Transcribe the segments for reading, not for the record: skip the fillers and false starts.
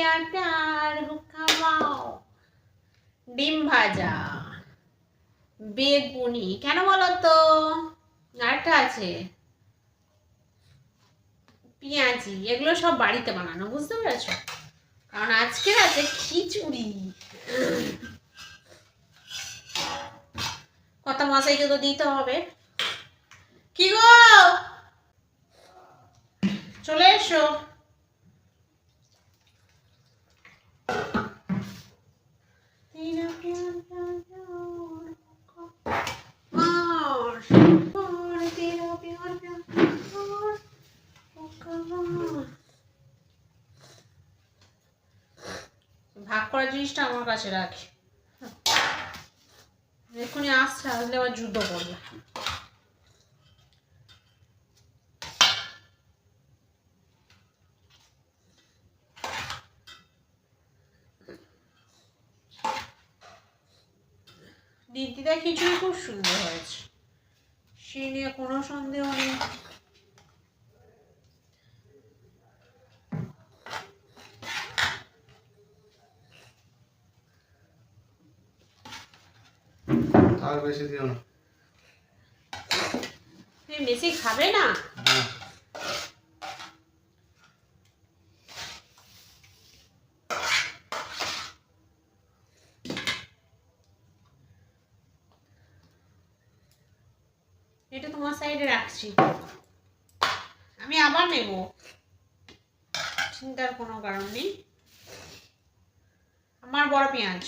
प्यार प्यार খাওয়াও। ডিম ভাজা, বেগুনি, কেন বলো তো? আরেকটা আছে পেঁয়াজি, এগুলো সব বাড়িতে বানানো, বুঝতে পেরেছো? কারণ আজকে আছে খিচুড়ি। কত মশাইকে তো দিতে হবে। কি গো, চলে এসো। ভাগ করার জিনিসটা আমার কাছে রাখি। এক্ষুনি আসছে, আসলে আবার যুদ্ধ করবে। দিদিদা খিচুড়ি খুব সুন্দর হয়েছে, সে নিয়ে কোনো সন্দেহ নেই। আর বেশি দিও না। তুমি বেশি খাবে না? এটা তোমার সাইডে রাখছি, আমি আবার নেব, চিন্তার কোনো কারণ নেই। আমার বড় পেঁয়াজ,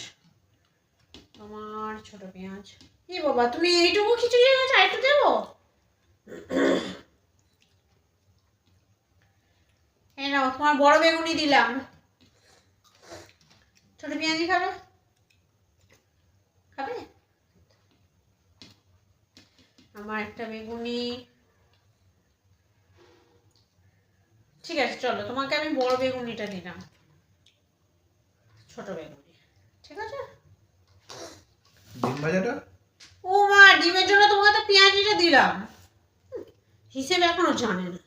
তোমার ছোট পেঁয়াজ। কি বাবা, তুমি এইটুকু খিচুড়ি হয়েছে, আর একটু দেবো? এই নাও, তোমার বড় বেগুনি দিলাম। ছোট পেঁয়াজি খাবে? খাবে? আমার একটা বেগুনি। ঠিক আছে, চলো, তোমাকে আমি বড় বেগুনিটা দিলাম, ছোট বেগুনি, ঠিক আছে? ডিম ভাজাটা? ও মা, ডিমের জন্য তোমাকে তো পেঁয়াজিটা দিলাম, হিসেবে এখনো জানে না।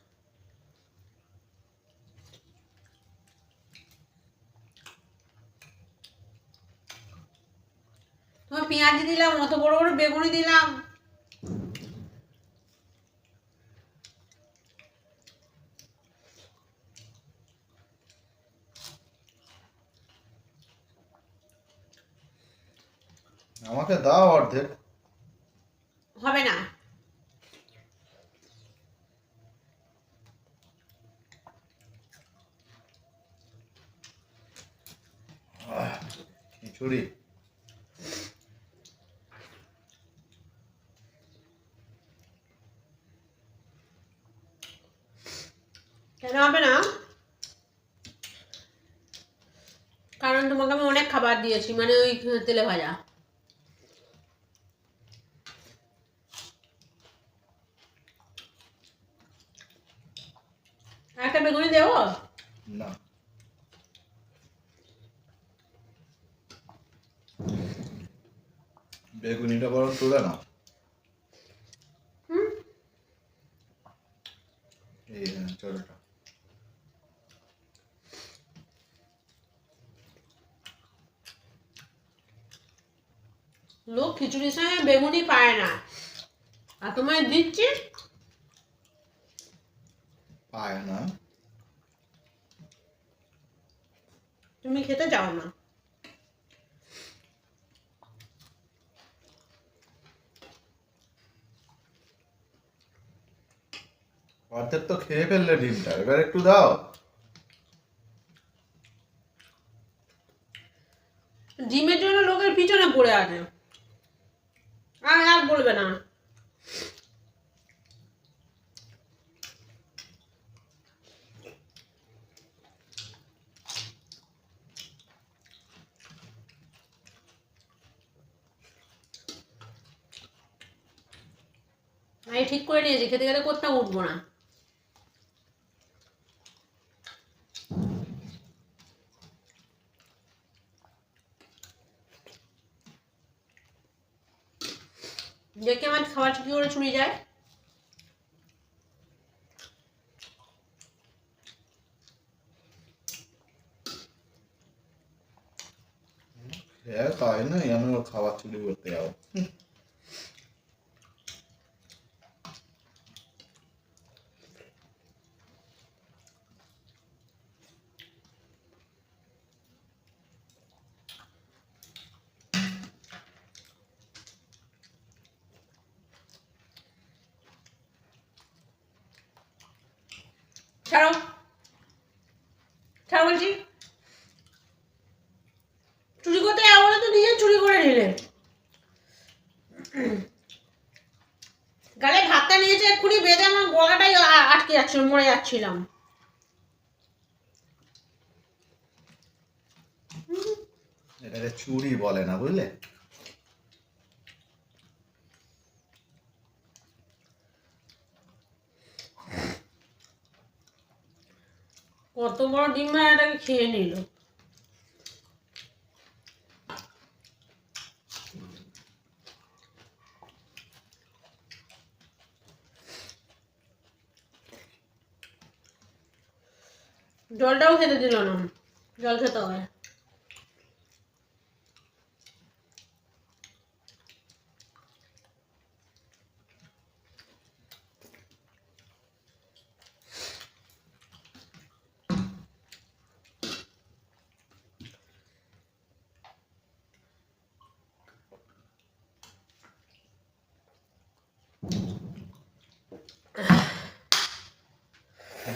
তোমার পেঁয়াজি দিলাম, অত বড় বড় বেগুনি দিলাম। আমাকে দাও অর্ধেক। হবে না। খিচুড়ি কেন হবে না? কারণ তোমাকে আমি অনেক খাবার দিয়েছি, মানে ওই তেলে ভাজা। একটা বেগুনি দেবো? না, বেগুনিটা বরং তুলে নাও। এই ছোটটা। লোক খিচুড়ির সঙ্গে বেগুনি পায় না, আর তোমায় দিচ্ছি। পায় না? তুমি খেতে যাও না। অর্ধেক তো খেয়ে ফেললে ডিমটা, এবার একটু দাও। ডিমের জন্য লোকের পিছনে পড়ে আছে, আর আর বলবে না। আমি ঠিক করে নিয়েছি, খেতে খেতে কোথাও উঠবো না। দেখে আমার খাবার কি করে ছুঁড়ে যায়। খাই না, আমি ওর খাবার চুরি করতে যাবো। ছাড়ো ছাড়ো বলছি। চুরি করতে যাবো বলে তো নিজে চুরি করে নিলে। গালে ভাতটা নিয়েছে এক্ষুনি বেঁধে আমার গলাটাই আটকে যাচ্ছিল, মরে যাচ্ছিলাম। এটাকে চুরি বলে না, বুঝলে? কত বড় ডিম ভাই এটাকে খেয়ে নিল। জলটাও খেতে দিল না, জল খেতে হবে।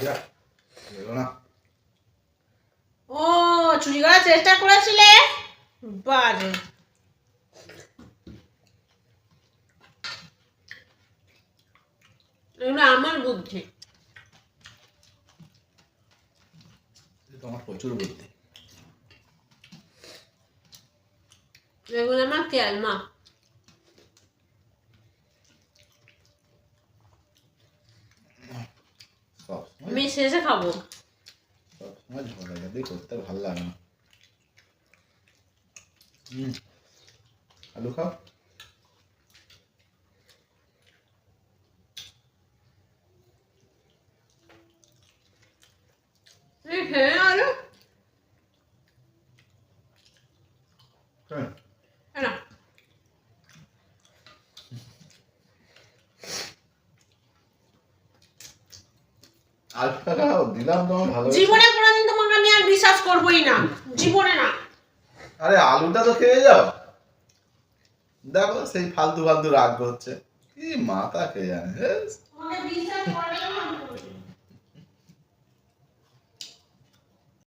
যা, এলো না। ও চুরি করার চেষ্টা করেছিলে, বাজে। এগুলো আমার বুদ্ধি। তোমার প্রচুর বুদ্ধি। এগুলো আমার ক্যালমা। আমি শেষে খাবো। সবসময় ঝগড়াঝাটি করতে ভালো লাগে না। আলু খাও। হ্যাঁ আলু হ্যাঁ, না, আলুটা খাও, দিলাম তোমার ভালো। জীবনে কোনোদিন তোমাকে আমি আর বিশ্বাস করবোই না, জীবনে না। আরে আলুটা তো খেয়ে যাও। দেখো সেই ফালতু ফালতু রাগ করছে, কি মাথা খেয়ে জানে।